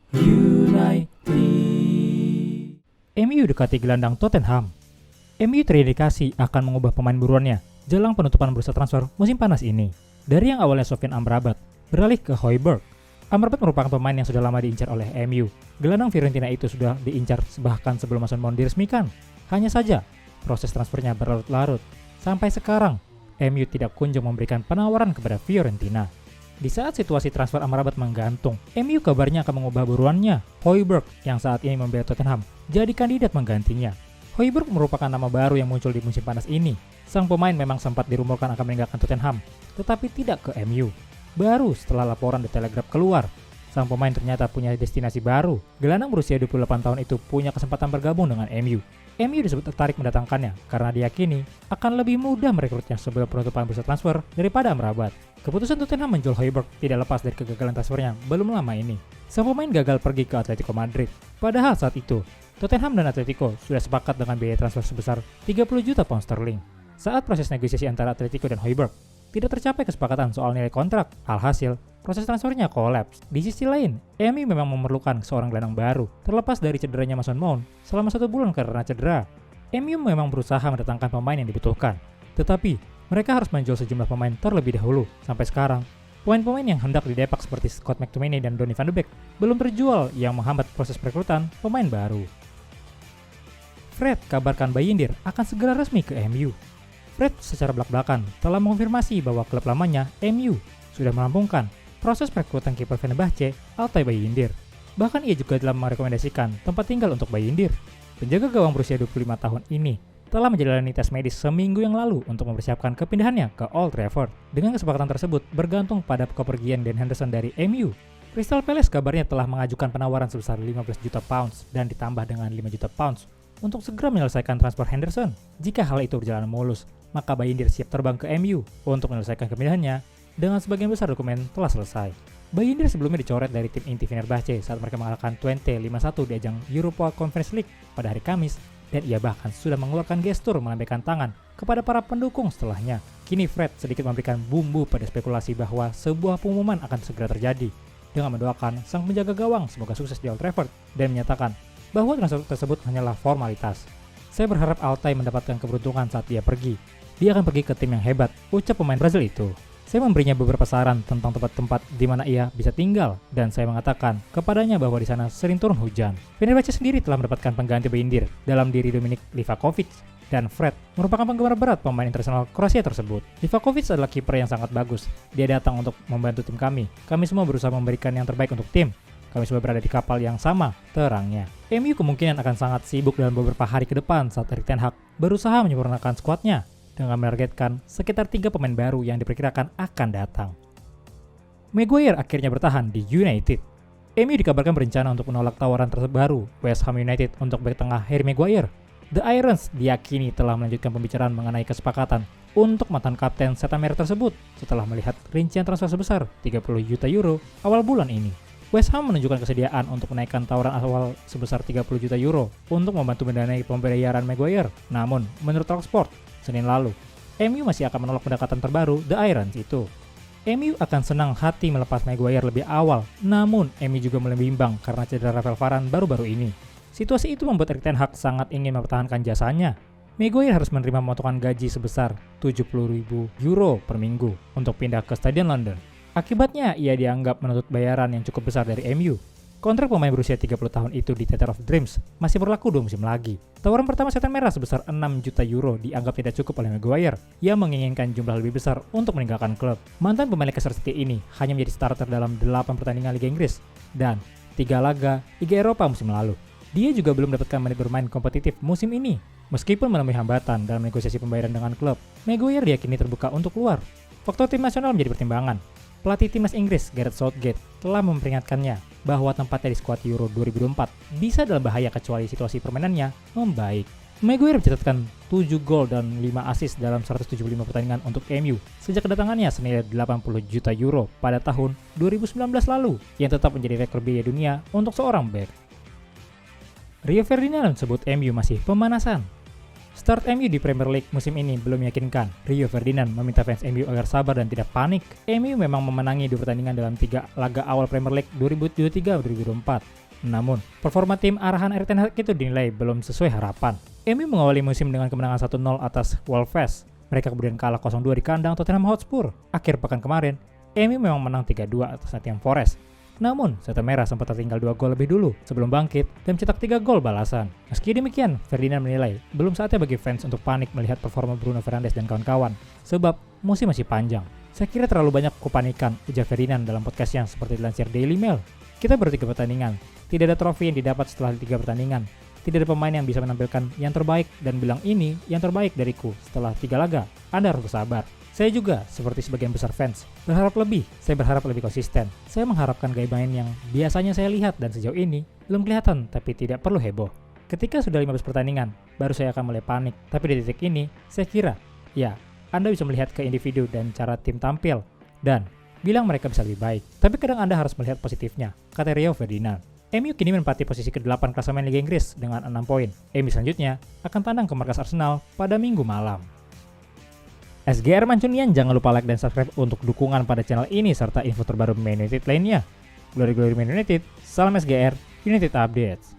United. MU dekati gelandang Tottenham. MU terindikasi akan mengubah pemain buruannya jelang penutupan bursa transfer musim panas ini. Dari yang awalnya Sofyan Amrabat beralih ke Højbjerg. Amrabat merupakan pemain yang sudah lama diincar oleh MU. Gelandang Fiorentina itu sudah diincar bahkan sebelum Mason Mount diresmikan. Hanya saja proses transfernya berlarut-larut. Sampai sekarang MU tidak kunjung memberikan penawaran kepada Fiorentina. Di saat situasi transfer Amrabat menggantung, MU kabarnya akan mengubah buruannya, Højbjerg yang saat ini membela Tottenham, jadi kandidat menggantinya. Højbjerg merupakan nama baru yang muncul di musim panas ini. Sang pemain memang sempat dirumorkan akan meninggalkan Tottenham, tetapi tidak ke MU. Baru setelah laporan The Telegraph keluar, sang pemain ternyata punya destinasi baru. Gelandang berusia 28 tahun itu punya kesempatan bergabung dengan MU. MU disebut tertarik mendatangkannya karena diyakini akan lebih mudah merekrutnya sebelum penutupan bursa transfer daripada Amrabat. Keputusan Tottenham menjual Højbjerg tidak lepas dari kegagalan transfernya belum lama ini. Sang pemain gagal pergi ke Atletico Madrid. Padahal saat itu, Tottenham dan Atletico sudah sepakat dengan biaya transfer sebesar 30 juta pound sterling. Saat proses negosiasi antara Atletico dan Højbjerg, tidak tercapai kesepakatan soal nilai kontrak. Alhasil, proses transfernya kolaps. Di sisi lain, MU memang memerlukan seorang gelandang baru, terlepas dari cederanya Mason Mount selama 1 bulan karena cedera. MU memang berusaha mendatangkan pemain yang dibutuhkan, tetapi mereka harus menjual sejumlah pemain terlebih dahulu. Sampai sekarang, pemain-pemain yang hendak didepak seperti Scott McTominay dan Donny van de Beek belum terjual yang menghambat proses perekrutan pemain baru. Fred kabarkan Bayindir akan segera resmi ke MU. Fred secara belak-belakan telah mengonfirmasi bahwa klub lamanya, MU, sudah merampungkan proses perekrutan kiper Fenerbahce, Altay Bayindir. Bahkan ia juga telah merekomendasikan tempat tinggal untuk Bayindir. Penjaga gawang berusia 25 tahun ini telah menjalani tes medis seminggu yang lalu untuk mempersiapkan kepindahannya ke Old Trafford. Dengan kesepakatan tersebut bergantung pada kepergian Dan Henderson dari MU. Crystal Palace kabarnya telah mengajukan penawaran sebesar 15 juta pounds dan ditambah dengan 5 juta pounds untuk segera menyelesaikan transfer Henderson. Jika hal itu berjalan mulus, maka Bayindir siap terbang ke MU untuk menyelesaikan kepindahannya dengan sebagian besar dokumen telah selesai. Bayindir sebelumnya dicoret dari tim inti Fenerbahce saat mereka mengalahkan Twente 5-1 di ajang Europa Conference League pada hari Kamis, dan ia bahkan sudah mengeluarkan gestur melambaikan tangan kepada para pendukung setelahnya. Kini Fred sedikit memberikan bumbu pada spekulasi bahwa sebuah pengumuman akan segera terjadi, dengan mendoakan sang penjaga gawang semoga sukses di Old Trafford dan menyatakan bahwa transfer tersebut hanyalah formalitas. Saya berharap Altay mendapatkan keberuntungan saat dia pergi. Dia akan pergi ke tim yang hebat, ucap pemain Brazil itu. Saya memberinya beberapa saran tentang tempat-tempat di mana ia bisa tinggal, dan saya mengatakan kepadanya bahwa di sana sering turun hujan. Fenerbahce sendiri telah mendapatkan pengganti Bayindir dalam diri Dominik Livakovic, dan Fred merupakan penggemar berat pemain internasional Kroasia tersebut. Livakovic adalah kiper yang sangat bagus. Dia datang untuk membantu tim kami. Kami semua berusaha memberikan yang terbaik untuk tim. Kami semua berada di kapal yang sama, terangnya. MU kemungkinan akan sangat sibuk dalam beberapa hari ke depan saat Erik ten Hag berusaha menyempurnakan skuadnya dengan menargetkan sekitar 3 pemain baru yang diperkirakan akan datang. Maguire akhirnya bertahan di United. MU dikabarkan berencana untuk menolak tawaran terbaru West Ham United untuk bek tengah Harry Maguire. The Irons diyakini telah melanjutkan pembicaraan mengenai kesepakatan untuk mantan kapten setan merah tersebut setelah melihat rincian transfer sebesar 30 juta euro awal bulan ini. West Ham menunjukkan kesediaan untuk menaikkan tawaran awal sebesar 30 juta euro untuk membantu mendanai pembayaran Maguire. Namun, menurut Talksport, Senin lalu, MU masih akan menolak pendekatan terbaru The Irons itu. MU akan senang hati melepas Maguire lebih awal, namun MU juga mulai bimbang karena cedera Rafael Varane baru-baru ini. Situasi itu membuat Erik ten Hag sangat ingin mempertahankan jasanya. Maguire harus menerima pemotongan gaji sebesar 70.000 euro per minggu untuk pindah ke Stadion London. Akibatnya, ia dianggap menuntut bayaran yang cukup besar dari MU. Kontrak pemain berusia 30 tahun itu di Theatre of Dreams masih berlaku 2 musim lagi. Tawaran pertama setan merah sebesar 6 juta euro dianggap tidak cukup oleh Maguire. Ia menginginkan jumlah lebih besar untuk meninggalkan klub. Mantan pemain Leicester City ini hanya menjadi starter dalam 8 pertandingan Liga Inggris dan 3 laga Liga Eropa musim lalu. Dia juga belum mendapatkan menit bermain kompetitif musim ini. Meskipun menemui hambatan dalam negosiasi pembayaran dengan klub, Maguire diyakini terbuka untuk keluar. Faktor tim nasional menjadi pertimbangan. Pelatih timnas Inggris Gareth Southgate telah memperingatkannya bahwa tempatnya di skuad Euro 2024 bisa dalam bahaya kecuali situasi permainannya membaik. Maguire mencatatkan 7 gol dan 5 assist dalam 175 pertandingan untuk MU sejak kedatangannya senilai 80 juta euro pada tahun 2019 lalu, yang tetap menjadi rekor biaya dunia untuk seorang bek. Rio Ferdinand sebut MU masih pemanasan. Start MU di Premier League musim ini belum meyakinkan. Rio Ferdinand meminta fans MU agar sabar dan tidak panik. MU memang memenangi 2 pertandingan dalam 3 laga awal Premier League 2023-2024. Namun, performa tim arahan Erik ten Hag itu dinilai belum sesuai harapan. MU mengawali musim dengan kemenangan 1-0 atas Wolves. Mereka kemudian kalah 0-2 di kandang Tottenham Hotspur. Akhir pekan kemarin, MU memang menang 3-2 atas Nottingham Forest. Namun, Setan Merah sempat tertinggal 2 gol lebih dulu sebelum bangkit dan mencetak 3 gol balasan. Meski demikian, Ferdinand menilai belum saatnya bagi fans untuk panik melihat performa Bruno Fernandes dan kawan-kawan, sebab musim masih panjang. Saya kira terlalu banyak kepanikan, ujar Ferdinand dalam podcastnya seperti dilansir Daily Mail. Kita baru 3 pertandingan, tidak ada trofi yang didapat setelah 3 pertandingan. Tidak ada pemain yang bisa menampilkan yang terbaik dan bilang ini yang terbaik dariku setelah 3 laga. Anda harus bersabar. Saya juga, seperti sebagian besar fans, berharap lebih. Saya berharap lebih konsisten. Saya mengharapkan gaya main yang biasanya saya lihat dan sejauh ini belum kelihatan tapi tidak perlu heboh. Ketika sudah 15 pertandingan, baru saya akan mulai panik. Tapi di titik ini, saya kira, ya, Anda bisa melihat ke individu dan cara tim tampil dan bilang mereka bisa lebih baik. Tapi kadang Anda harus melihat positifnya, kata Rio Ferdinand. MU kini menempati posisi ke-8 klasemen Liga Inggris dengan 6 poin. MU selanjutnya akan tandang ke markas Arsenal pada Minggu malam. SGR Mancunian, jangan lupa like dan subscribe untuk dukungan pada channel ini serta info terbaru Man United lainnya. Glory Man United, salam SGR, United Updates.